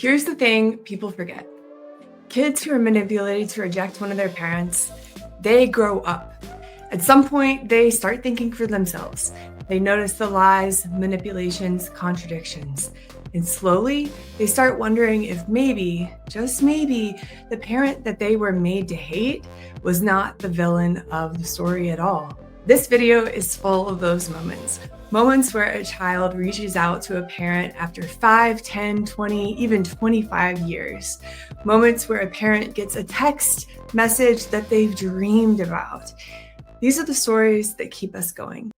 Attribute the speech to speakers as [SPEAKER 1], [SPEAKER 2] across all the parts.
[SPEAKER 1] Here's the thing people forget. Kids who are manipulated to reject one of their parents, they grow up. At some point, they start thinking for themselves. They notice the lies, manipulations, contradictions. And slowly, they start wondering if maybe, just maybe, the parent that they were made to hate was not the villain of the story at all. This video is full of those moments. Moments where a child reaches out to a parent after 5, 10, 20, even 25 years. Moments where a parent gets a text message that they've dreamed about. These are the stories that keep us going.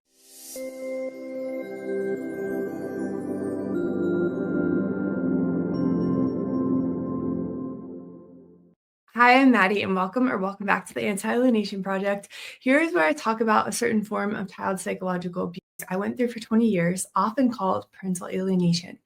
[SPEAKER 1] Hi, I'm Maddie, and welcome back to the Anti-Alienation Project. Here's where I talk about a certain form of child psychological abuse I went through for 20 years, often called parental alienation.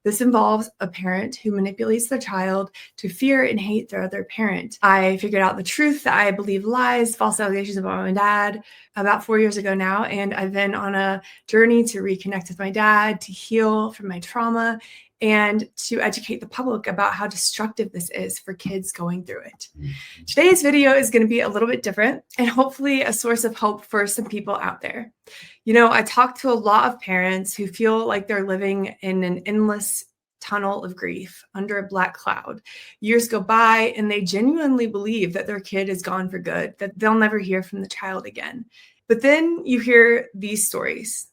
[SPEAKER 1] This involves a parent who manipulates their child to fear and hate their other parent. I figured out the truth that I believe lies, false allegations about my dad about 4 years ago now, and I've been on a journey to reconnect with my dad, to heal from my trauma, and to educate the public about how destructive this is for kids going through it. Today's video is going to be a little bit different and hopefully a source of hope for some people out there. You know, I talk to a lot of parents who feel like they're living in an endless tunnel of grief under a black cloud. Years go by and they genuinely believe that their kid is gone for good, that they'll never hear from the child again. But then you hear these stories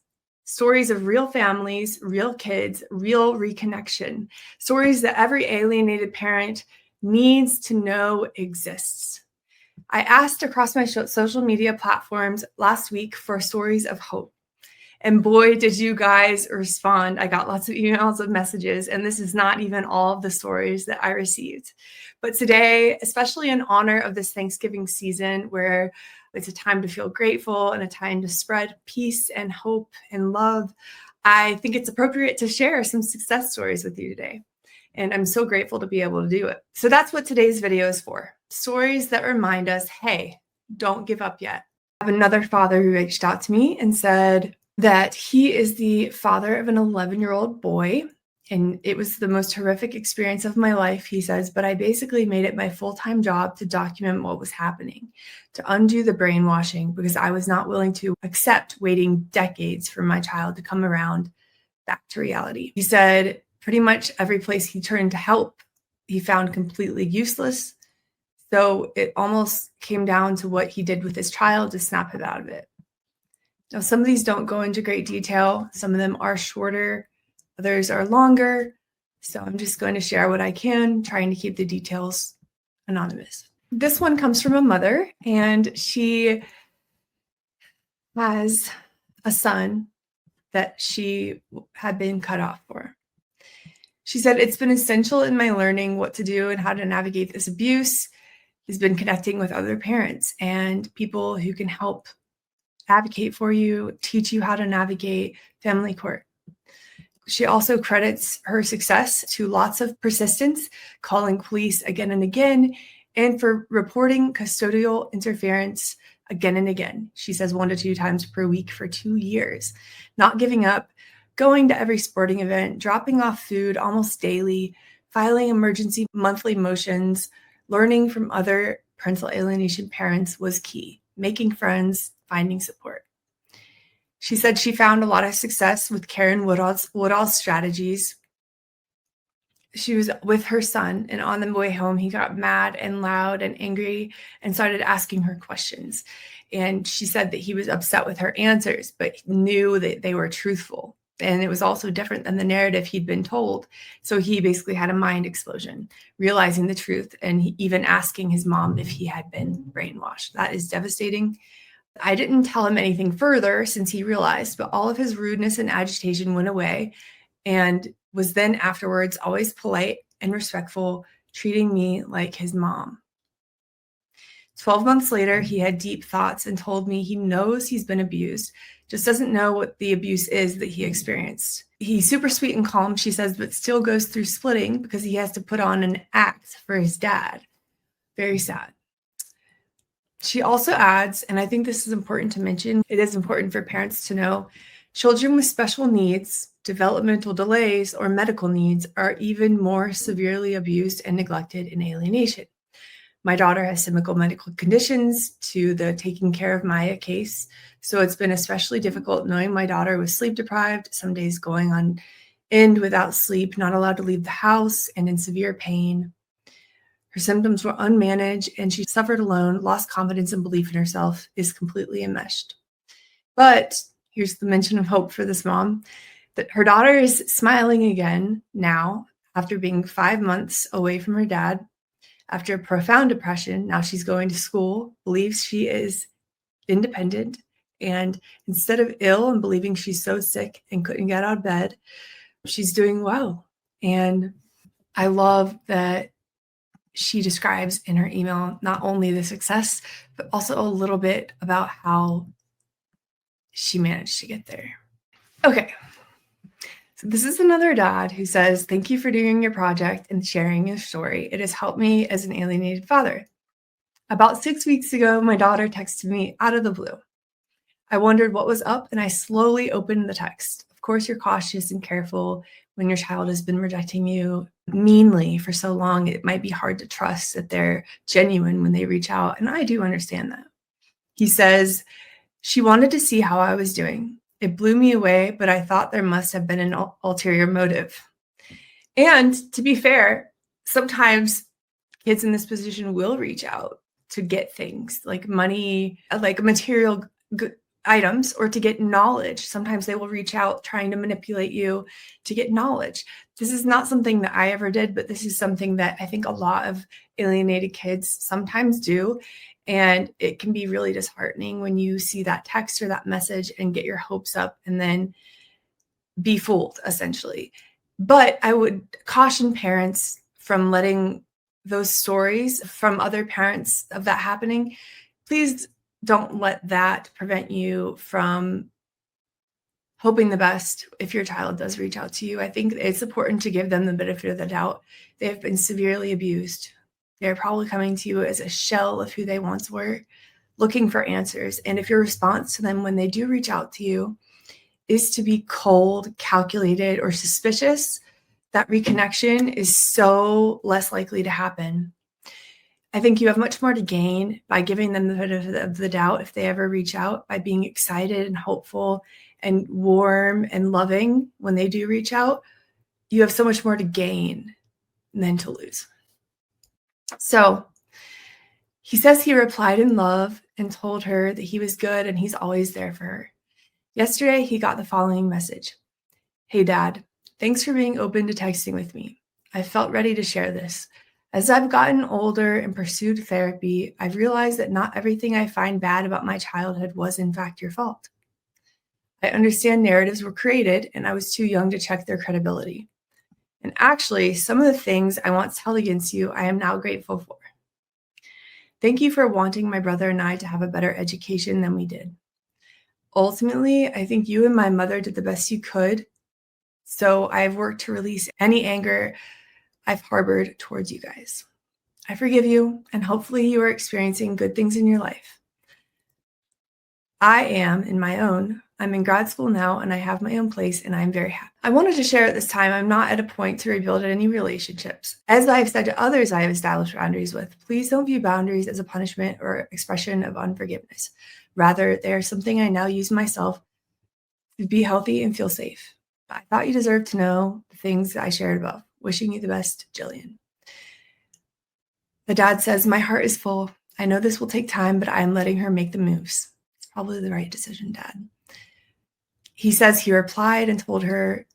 [SPEAKER 1] of real families, real kids, real reconnection, stories that every alienated parent needs to know exists. I asked across my social media platforms last week for stories of hope. And boy, did you guys respond. I got lots of emails of messages, and this is not even all of the stories that I received. But today, especially in honor of this Thanksgiving season, where it's a time to feel grateful and a time to spread peace and hope and love, I think it's appropriate to share some success stories with you today. And I'm so grateful to be able to do it. So that's what today's video is for. Stories that remind us, hey, don't give up yet. I have another father who reached out to me and said that he is the father of an 11-year-old boy. And it was the most horrific experience of my life, he says, but I basically made it my full-time job to document what was happening, to undo the brainwashing, because I was not willing to accept waiting decades for my child to come around back to reality. He said pretty much every place he turned to help, he found completely useless. So it almost came down to what he did with his child to snap him out of it. Now, some of these don't go into great detail. Some of them are shorter. Others are longer, so I'm just going to share what I can, trying to keep the details anonymous. This one comes from a mother, and she has a son that she had been cut off for. She said, it's been essential in my learning what to do and how to navigate this abuse. Has been connecting with other parents and people who can help advocate for you, teach you how to navigate family court. She also credits her success to lots of persistence, calling police again and again, and for reporting custodial interference again and again. She says 1 to 2 times per week for 2 years, not giving up, going to every sporting event, dropping off food almost daily, filing emergency monthly motions, learning from other parental alienation parents was key, making friends, finding support. She said she found a lot of success with Karen Woodall's strategies. She was with her son, and on the way home, he got mad and loud and angry and started asking her questions. And she said that he was upset with her answers, but knew that they were truthful. And it was also different than the narrative he'd been told. So he basically had a mind explosion, realizing the truth and even asking his mom if he had been brainwashed. That is devastating. I didn't tell him anything further since he realized, but all of his rudeness and agitation went away and was then afterwards always polite and respectful, treating me like his mom. 12 months later, he had deep thoughts and told me he knows he's been abused, just doesn't know what the abuse is that he experienced. He's super sweet and calm, she says, but still goes through splitting because he has to put on an act for his dad. Very sad. She also adds, and I think this is important to mention, it is important for parents to know, children with special needs developmental delays, or medical needs are even more severely abused and neglected in alienation. My daughter has typical medical conditions to the taking care of Maya case, so it's been especially difficult knowing my daughter was sleep deprived, some days going on end without sleep, not allowed to leave the house, and in severe pain. Her symptoms were unmanaged, and she suffered alone, lost confidence and belief in herself, is completely enmeshed. But here's the mention of hope for this mom, that her daughter is smiling again now after being 5 months away from her dad. After a profound depression, now she's going to school, believes she is independent, and instead of ill and believing she's so sick and couldn't get out of bed, she's doing well. And I love that she describes in her email not only the success, but also a little bit about how she managed to get there. Okay. So this is another dad who says, "Thank you for doing your project and sharing your story. It has helped me as an alienated father. About 6 weeks ago, my daughter texted me out of the blue. I wondered what was up, and I slowly opened the text. Of course, you're cautious and careful when your child has been rejecting you meanly for so long. It might be hard to trust that they're genuine when they reach out, and I do understand that." He says, "She wanted to see how I was doing. It blew me away, but I thought there must have been an ulterior motive." And to be fair, sometimes kids in this position will reach out to get things like money, like material items, or to get knowledge. Sometimes they will reach out trying to manipulate you to get knowledge. This is not something that I ever did, but this is something that I think a lot of alienated kids sometimes do. And it can be really disheartening when you see that text or that message and get your hopes up and then be fooled, essentially. But I would caution parents from letting those stories from other parents of that happening. Please don't let that prevent you from hoping the best if your child does reach out to you. I think it's important to give them the benefit of the doubt. They have been severely abused. They're probably coming to you as a shell of who they once were, looking for answers. And if your response to them when they do reach out to you is to be cold, calculated, or suspicious, that reconnection is so less likely to happen. I think you have much more to gain by giving them the benefit of the doubt if they ever reach out, by being excited and hopeful and warm and loving when they do reach out. You have so much more to gain than to lose. So he says he replied in love and told her that he was good and he's always there for her. Yesterday, he got the following message. "Hey, Dad, thanks for being open to texting with me. I felt ready to share this. As I've gotten older and pursued therapy, I've realized that not everything I find bad about my childhood was in fact your fault. I understand narratives were created and I was too young to check their credibility. And actually, some of the things I once held against you, I am now grateful for. Thank you for wanting my brother and I to have a better education than we did. Ultimately, I think you and my mother did the best you could, so I've worked to release any anger I've harbored towards you guys. I forgive you, and hopefully you are experiencing good things in your life. I'm in grad school now, and I have my own place, and I'm very happy. I wanted to share at this time, I'm not at a point to rebuild any relationships. As I've said to others I have established boundaries with, please don't view boundaries as a punishment or expression of unforgiveness. Rather, they are something I now use myself to be healthy and feel safe. I thought you deserved to know the things I shared above. Wishing you the best, Jillian." The dad says, "My heart is full. I know this will take time, but I'm letting her make the moves. It's probably the right decision, Dad." He says he replied and told her,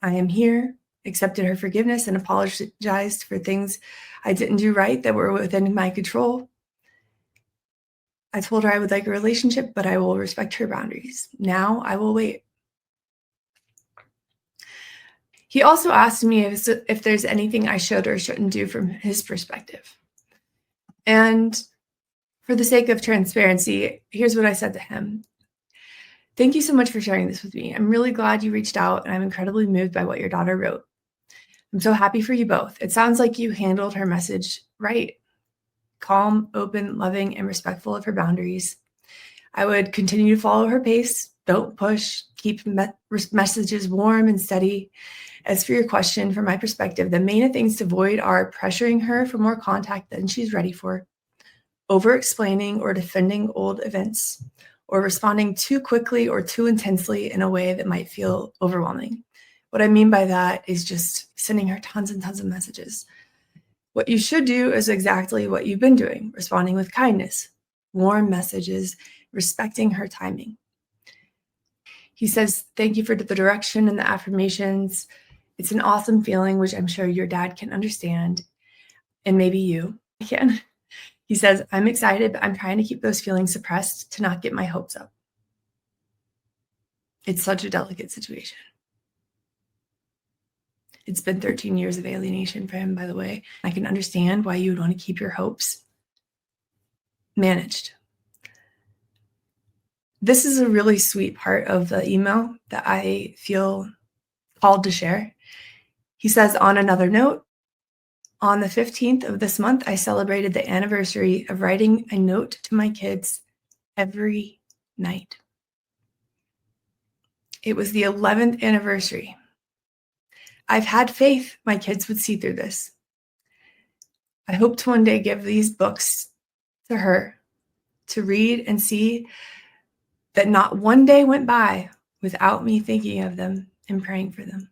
[SPEAKER 1] "I am here," accepted her forgiveness and apologized for things I didn't do right that were within my control. I told her I would like a relationship, but I will respect her boundaries. Now I will wait. He also asked me if there's anything I should or shouldn't do from his perspective. And for the sake of transparency, here's what I said to him. "Thank you so much for sharing this with me. I'm really glad you reached out, and I'm incredibly moved by what your daughter wrote. I'm so happy for you both. It sounds like you handled her message right. Calm, open, loving, and respectful of her boundaries. I would continue to follow her pace. Don't push. Keep messages warm and steady. As for your question, from my perspective, the main things to avoid are pressuring her for more contact than she's ready for, over-explaining or defending old events, or responding too quickly or too intensely in a way that might feel overwhelming. What I mean by that is just sending her tons and tons of messages. What you should do is exactly what you've been doing, responding with kindness, warm messages, respecting her timing. He says, thank you for the direction and the affirmations. It's an awesome feeling, which I'm sure your dad can understand, and maybe you can. He says, I'm excited, but I'm trying to keep those feelings suppressed to not get my hopes up. It's such a delicate situation. It's been 13 years of alienation for him, by the way. I can understand why you would want to keep your hopes managed. This is a really sweet part of the email that I feel called to share. He says, on another note, on the 15th of this month, I celebrated the anniversary of writing a note to my kids every night. It was the 11th anniversary. I've had faith my kids would see through this. I hope to one day give these books to her to read and see that not one day went by without me thinking of them and praying for them.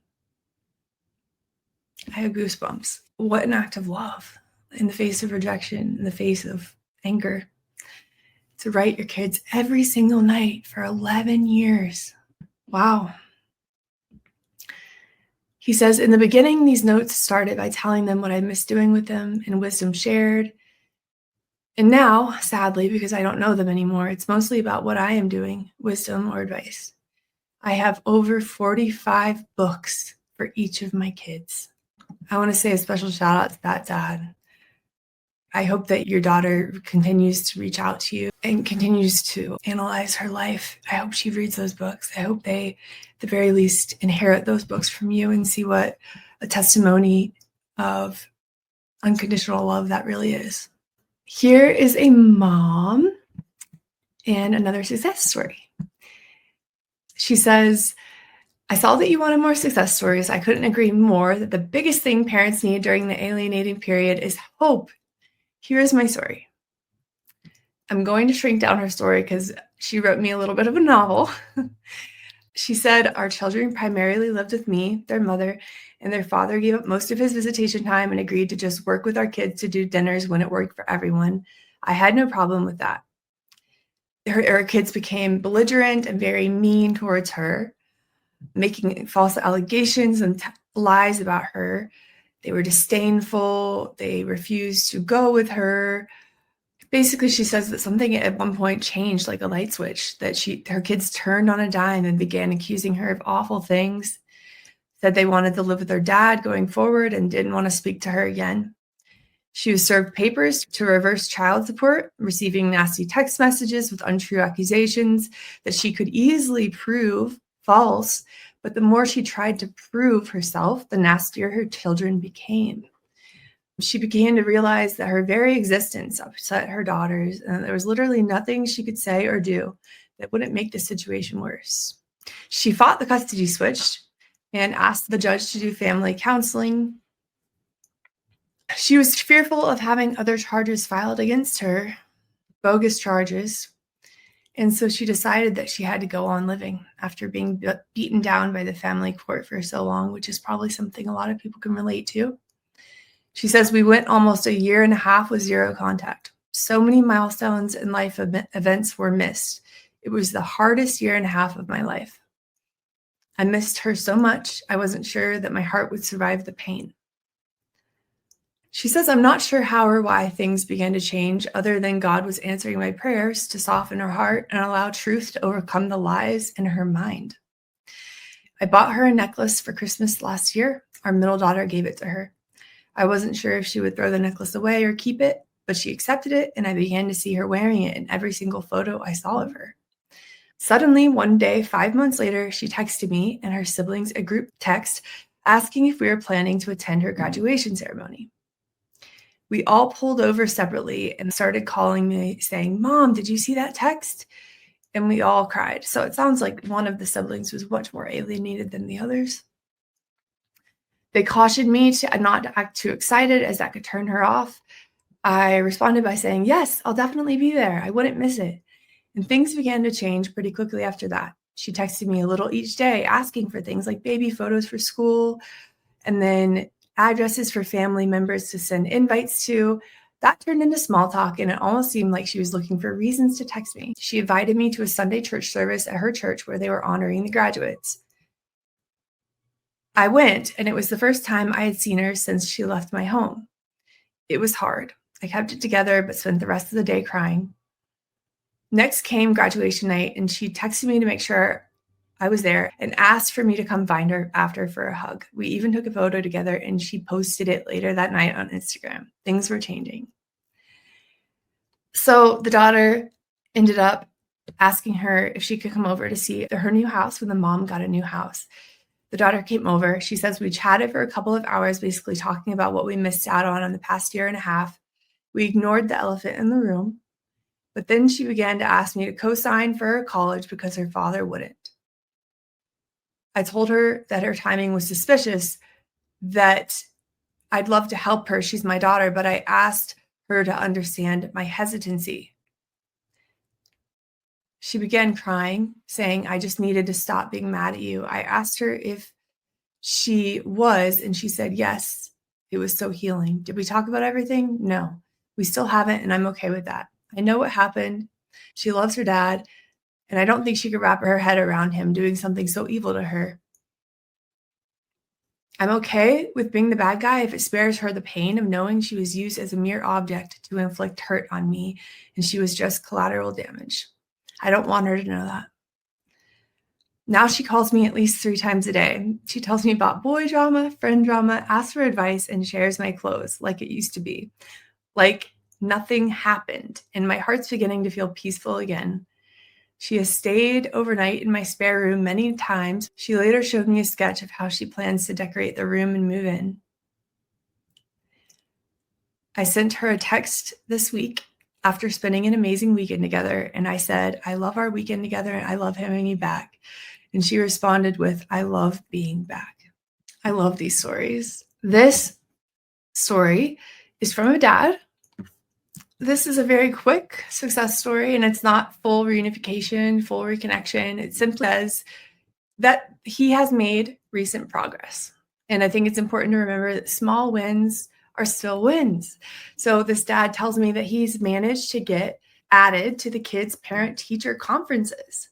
[SPEAKER 1] I have goosebumps. What an act of love in the face of rejection, in the face of anger, to write your kids every single night for 11 years. Wow. He says, in the beginning, these notes started by telling them what I missed doing with them and wisdom shared. And now, sadly, because I don't know them anymore, it's mostly about what I am doing, wisdom or advice. I have over 45 books for each of my kids. I want to say a special shout out to that dad. I hope that your daughter continues to reach out to you and continues to analyze her life. I hope she reads those books. I hope they, at the very least, inherit those books from you and see what a testimony of unconditional love that really is. Here is a mom and another success story. She says, I saw that you wanted more success stories. I couldn't agree more that the biggest thing parents need during the alienating period is hope. Here is my story. I'm going to shrink down her story because she wrote me a little bit of a novel. She said, our children primarily lived with me, their mother, and their father gave up most of his visitation time and agreed to just work with our kids to do dinners when it worked for everyone. I had no problem with that. Her kids became belligerent and very mean towards her, making false allegations and lies about her. They were disdainful. They refused to go with her. Basically, she says that something at one point changed like a light switch, that her kids turned on a dime and began accusing her of awful things, said they wanted to live with their dad going forward and didn't want to speak to her again. She was served papers to reverse child support, receiving nasty text messages with untrue accusations that she could easily prove false, but the more she tried to prove herself, the nastier her children became. She began to realize that her very existence upset her daughters, and there was literally nothing she could say or do that wouldn't make the situation worse. She fought the custody switch and asked the judge to do family counseling. She was fearful of having other charges filed against her, bogus charges, and so she decided that she had to go on living after being beaten down by the family court for so long, which is probably something a lot of people can relate to. She says, we went almost a year and a half with zero contact. So many milestones and life events were missed. It was the hardest year and a half of my life. I missed her so much, I wasn't sure that my heart would survive the pain. She says, I'm not sure how or why things began to change, other than God was answering my prayers to soften her heart and allow truth to overcome the lies in her mind. I bought her a necklace for Christmas last year. Our middle daughter gave it to her. I wasn't sure if she would throw the necklace away or keep it, but she accepted it, and I began to see her wearing it in every single photo I saw of her. Suddenly, one day, 5 months later, she texted me and her siblings a group text asking if we were planning to attend her graduation ceremony. We all pulled over separately and started calling me saying, Mom, did you see that text? and we all cried. So it sounds like one of the siblings was much more alienated than the others. They cautioned me to not to act too excited as that could turn her off. I responded by saying, yes, I'll definitely be there. I wouldn't miss it. And things began to change pretty quickly after that. She texted me a little each day, asking for things like baby photos for school, and then addresses for family members to send invites to. That turned into small talk, and it almost seemed like she was looking for reasons to text me. She invited me to a Sunday church service at her church where they were honoring the graduates. I went, and it was the first time I had seen her since she left my home. It was hard. I kept it together, but spent the rest of the day crying. Next came graduation night, and she texted me to make sure I was there and asked for me to come find her after for a hug. We even took a photo together, and she posted it later that night on Instagram. Things were changing. So the daughter ended up asking her if she could come over to see her new house when the mom got a new house. The daughter came over. She says we chatted for a couple of hours, basically talking about what we missed out on the past year and a half. We ignored the elephant in the room, but then she began to ask me to co-sign for her college because her father wouldn't. I told her that her timing was suspicious, that I'd love to help her. She's my daughter, but I asked her to understand my hesitancy. She began crying, saying, I just needed to stop being mad at you. I asked her if she was, and she said, yes, it was so healing. Did we talk about everything? No, we still haven't, and I'm okay with that. I know what happened. She loves her dad, and I don't think she could wrap her head around him doing something so evil to her. I'm okay with being the bad guy if it spares her the pain of knowing she was used as a mere object to inflict hurt on me, and she was just collateral damage. I don't want her to know that. Now she calls me at least 3 times a day. She tells me about boy drama, friend drama, asks for advice, and shares my clothes like it used to be. Like nothing happened, and my heart's beginning to feel peaceful again. She has stayed overnight in my spare room many times. She later showed me a sketch of how she plans to decorate the room and move in. I sent her a text this week after spending an amazing weekend together, and I said, I love our weekend together and I love having you back. And she responded with, I love being back. I love these stories. This story is from a dad. This is a very quick success story, and it's not full reunification, full reconnection. It simply says that he has made recent progress. And I think it's important to remember that small wins are still wins. So this dad tells me that he's managed to get added to the kids' parent-teacher conferences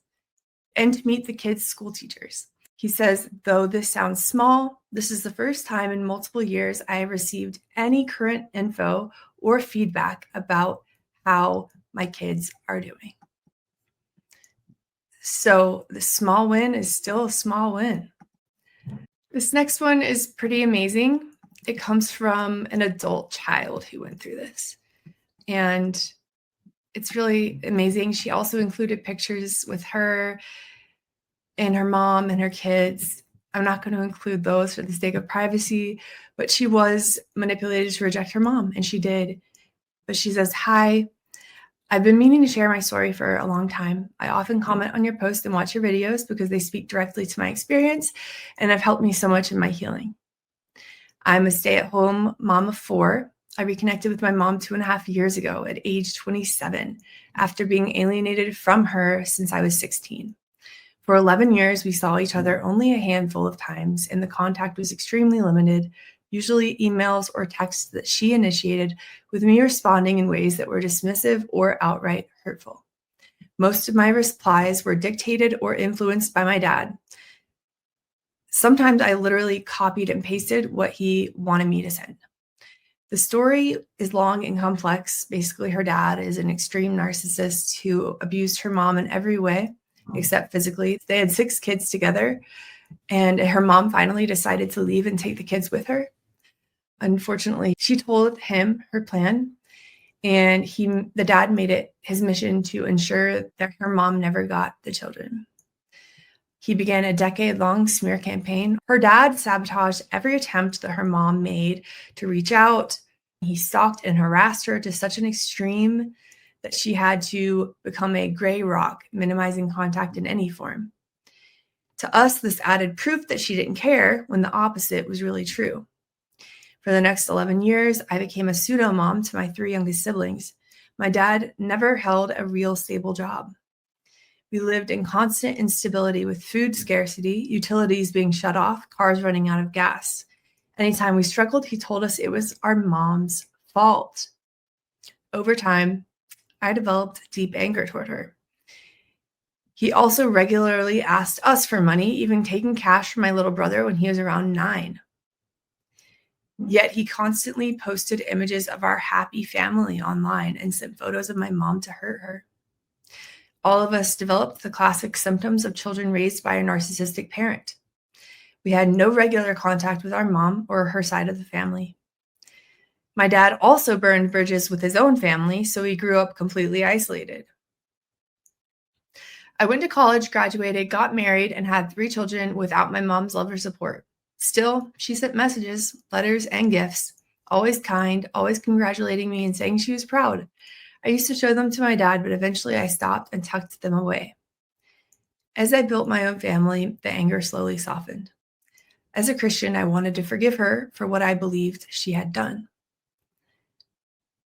[SPEAKER 1] and to meet the kids' school teachers. He says, though this sounds small, this is the first time in multiple years I have received any current info or feedback about how my kids are doing. So the small win is still a small win. This next one is pretty amazing. It comes from an adult child who went through this. And it's really amazing. She also included pictures with her and her mom and her kids. I'm not going to include those for the sake of privacy, but she was manipulated to reject her mom, and she did. But she says, hi, I've been meaning to share my story for a long time. I often comment on your posts and watch your videos because they speak directly to my experience and have helped me so much in my healing. I'm a stay-at-home mom of 4. I reconnected with my mom 2.5 years ago at age 27 after being alienated from her since I was 16. For 11 years, we saw each other only a handful of times, and the contact was extremely limited, usually emails or texts that she initiated, with me responding in ways that were dismissive or outright hurtful. Most of my replies were dictated or influenced by my dad. Sometimes I literally copied and pasted what he wanted me to send. The story is long and complex. Basically, her dad is an extreme narcissist who abused her mom in every way, except physically. They had 6 kids together, and her mom finally decided to leave and take the kids with her. Unfortunately, she told him her plan, and the dad made it his mission to ensure that her mom never got the children. He began a decade-long smear campaign. Her dad sabotaged every attempt that her mom made to reach out. He stalked and harassed her to such an extreme that she had to become a gray rock, minimizing contact in any form. To us, this added proof that she didn't care when the opposite was really true. For the next 11 years, I became a pseudo mom to my 3 youngest siblings. My dad never held a real stable job. We lived in constant instability with food scarcity, utilities being shut off, cars running out of gas. Anytime we struggled, he told us it was our mom's fault. Over time, I developed deep anger toward her. He also regularly asked us for money, even taking cash from my little brother when he was around 9. Yet he constantly posted images of our happy family online and sent photos of my mom to hurt her. All of us developed the classic symptoms of children raised by a narcissistic parent. We had no regular contact with our mom or her side of the family. My dad also burned bridges with his own family, so he grew up completely isolated. I went to college, graduated, got married, and had 3 children without my mom's love or support. Still, she sent messages, letters, and gifts, always kind, always congratulating me and saying she was proud. I used to show them to my dad, but eventually I stopped and tucked them away. As I built my own family, the anger slowly softened. As a Christian, I wanted to forgive her for what I believed she had done.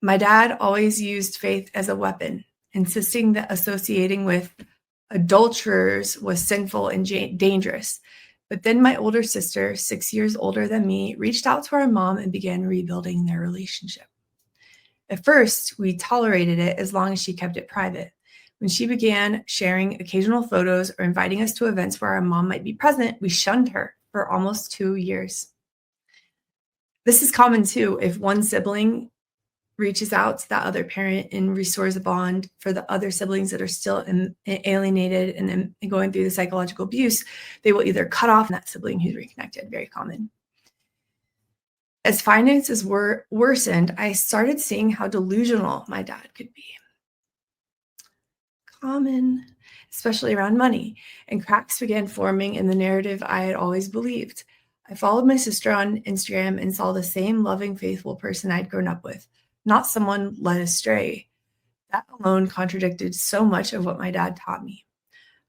[SPEAKER 1] My dad always used faith as a weapon, insisting that associating with adulterers was sinful and dangerous. But then my older sister, 6 years older than me, reached out to our mom and began rebuilding their relationship. At first, we tolerated it as long as she kept it private. When she began sharing occasional photos or inviting us to events where our mom might be present, we shunned her for almost 2 years. This is common too. If one sibling reaches out to that other parent and restores a bond for the other siblings that are still alienated and going through the psychological abuse, they will either cut off that sibling who's reconnected, very common. As finances worsened, I started seeing how delusional my dad could be. Common, especially around money, and cracks began forming in the narrative I had always believed. I followed my sister on Instagram and saw the same loving, faithful person I'd grown up with, not someone led astray. That alone contradicted so much of what my dad taught me.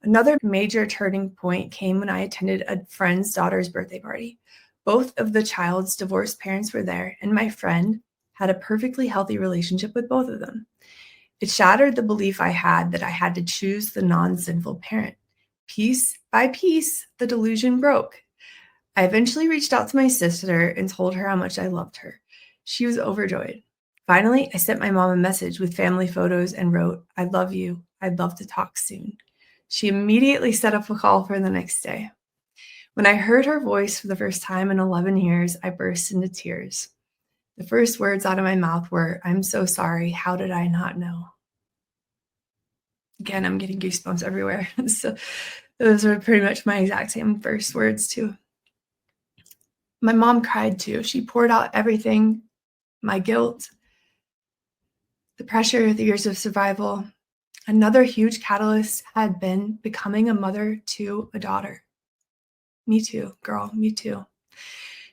[SPEAKER 1] Another major turning point came when I attended a friend's daughter's birthday party. Both of the child's divorced parents were there, and my friend had a perfectly healthy relationship with both of them. It shattered the belief I had that I had to choose the non-sinful parent. Piece by piece, the delusion broke. I eventually reached out to my sister and told her how much I loved her. She was overjoyed. Finally, I sent my mom a message with family photos and wrote, "I love you. I'd love to talk soon." She immediately set up a call for the next day. When I heard her voice for the first time in 11 years, I burst into tears. The first words out of my mouth were, "I'm so sorry. How did I not know?" Again, I'm getting goosebumps everywhere. So those were pretty much my exact same first words too. My mom cried too. She poured out everything, my guilt, the pressure, the years of survival. Another huge catalyst had been becoming a mother to a daughter. Me too, girl, me too.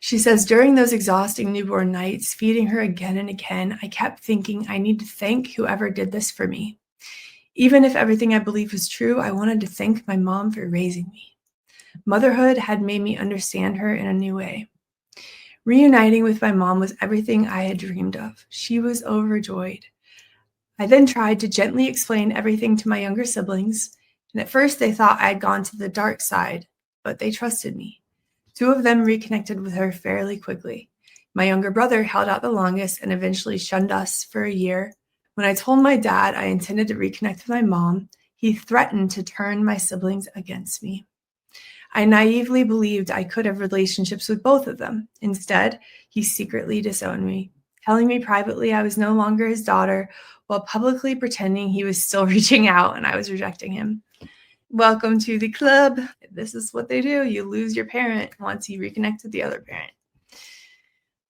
[SPEAKER 1] She says, during those exhausting newborn nights, feeding her again and again, I kept thinking I need to thank whoever did this for me. Even if everything I believed was true, I wanted to thank my mom for raising me. Motherhood had made me understand her in a new way. Reuniting with my mom was everything I had dreamed of. She was overjoyed. I then tried to gently explain everything to my younger siblings, and at first they thought I had gone to the dark side, but they trusted me. 2 of them reconnected with her fairly quickly. My younger brother held out the longest and eventually shunned us for a year. When I told my dad I intended to reconnect with my mom, he threatened to turn my siblings against me. I naively believed I could have relationships with both of them. Instead, he secretly disowned me, telling me privately I was no longer his daughter, while publicly pretending he was still reaching out and I was rejecting him. Welcome to the club. This is what they do. You lose your parent once you reconnect with the other parent.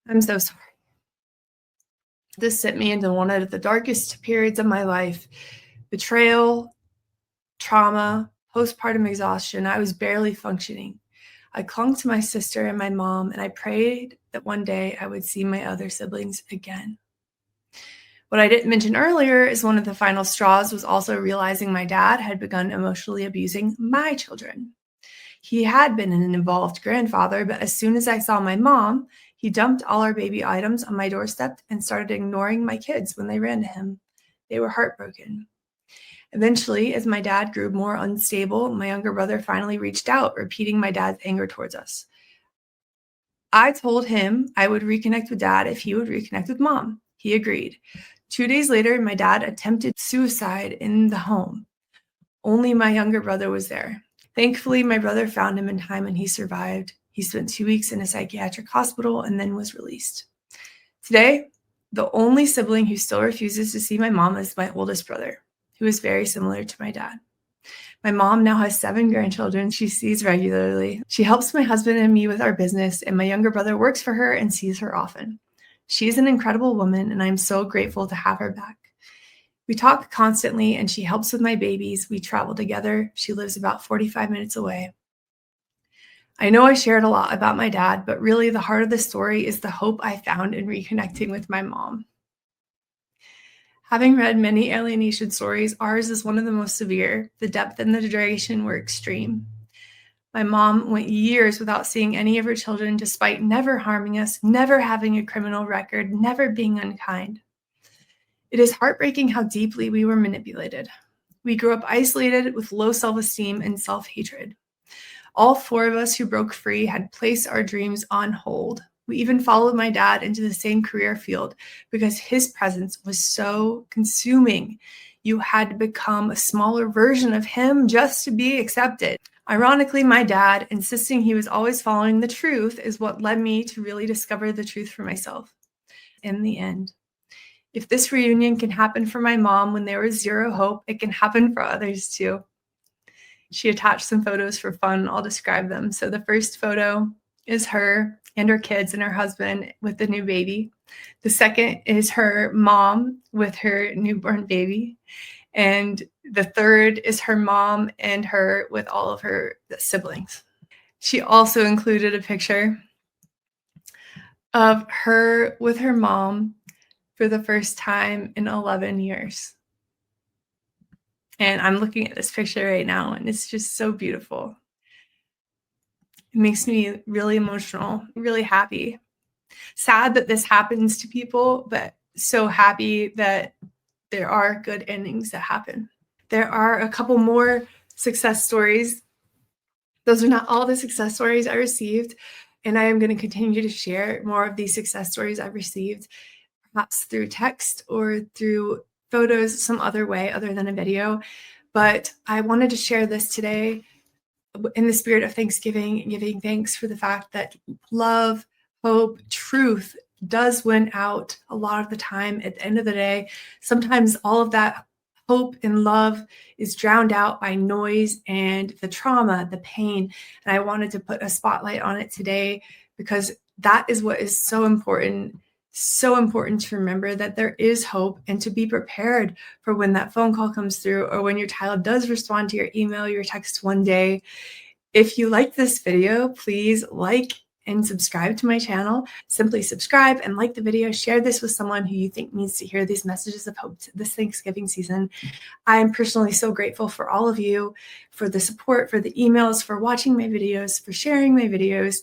[SPEAKER 1] I'm so sorry. This sent me into one of the darkest periods of my life. Betrayal, trauma, postpartum exhaustion. I was barely functioning. I clung to my sister and my mom, and I prayed that one day I would see my other siblings again. What I didn't mention earlier is one of the final straws was also realizing my dad had begun emotionally abusing my children. He had been an involved grandfather, but as soon as I saw my mom, he dumped all our baby items on my doorstep and started ignoring my kids when they ran to him. They were heartbroken. Eventually, as my dad grew more unstable, my younger brother finally reached out, repeating my dad's anger towards us. I told him I would reconnect with dad if he would reconnect with mom. He agreed. 2 days later, my dad attempted suicide in the home. Only my younger brother was there. Thankfully, my brother found him in time and he survived. He spent 2 weeks in a psychiatric hospital and then was released. Today, the only sibling who still refuses to see my mom is my oldest brother, who is very similar to my dad. My mom now has 7 grandchildren she sees regularly. She helps my husband and me with our business, and my younger brother works for her and sees her often. She is an incredible woman, and I'm so grateful to have her back. We talk constantly, and she helps with my babies. We travel together. She lives about 45 minutes away. I know I shared a lot about my dad, but really the heart of the story is the hope I found in reconnecting with my mom. Having read many alienation stories, ours is one of the most severe. The depth and the duration were extreme. My mom went years without seeing any of her children, despite never harming us, never having a criminal record, never being unkind. It is heartbreaking how deeply we were manipulated. We grew up isolated with low self-esteem and self-hatred. All 4 of us who broke free had placed our dreams on hold. We even followed my dad into the same career field because his presence was so consuming. You had to become a smaller version of him just to be accepted. Ironically, my dad insisting he was always following the truth is what led me to really discover the truth for myself. In the end, if this reunion can happen for my mom when there was zero hope, it can happen for others too. She attached some photos for fun. I'll describe them. So the first photo is her and her kids and her husband with the new baby. The second is her mom with her newborn baby. And the third is her mom and her with all of her siblings. She also included a picture of her with her mom for the first time in 11 years. And I'm looking at this picture right now, and it's just so beautiful. It makes me really emotional, really happy. Sad that this happens to people, but so happy that there are good endings that happen. There are a couple more success stories. Those are not all the success stories I received, and I am going to continue to share more of these success stories I've received, perhaps through text or through photos some other way other than a video. But I wanted to share this today in the spirit of Thanksgiving, giving thanks for the fact that love, hope, truth does win out a lot of the time. At the end of the day, sometimes all of that hope and love is drowned out by noise and the trauma, the pain. And I wanted to put a spotlight on it today because that is what is so important to remember, that there is hope and to be prepared for when that phone call comes through or when your child does respond to your email, your text one day. If you like this video, please like and subscribe to my channel. Simply subscribe and like the video. Share this with someone who you think needs to hear these messages of hope this Thanksgiving season. I am personally so grateful for all of you, for the support, for the emails, for watching my videos, for sharing my videos,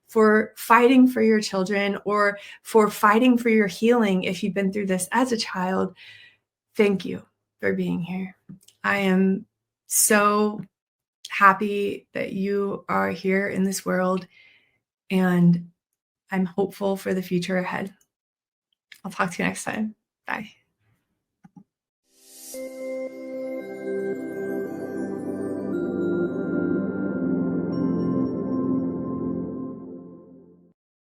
[SPEAKER 1] for fighting for your children, or for fighting for your healing if you've been through this as a child. Thank you for being here. I am so happy that you are here in this world, and I'm hopeful for the future ahead. I'll talk to you next time. Bye.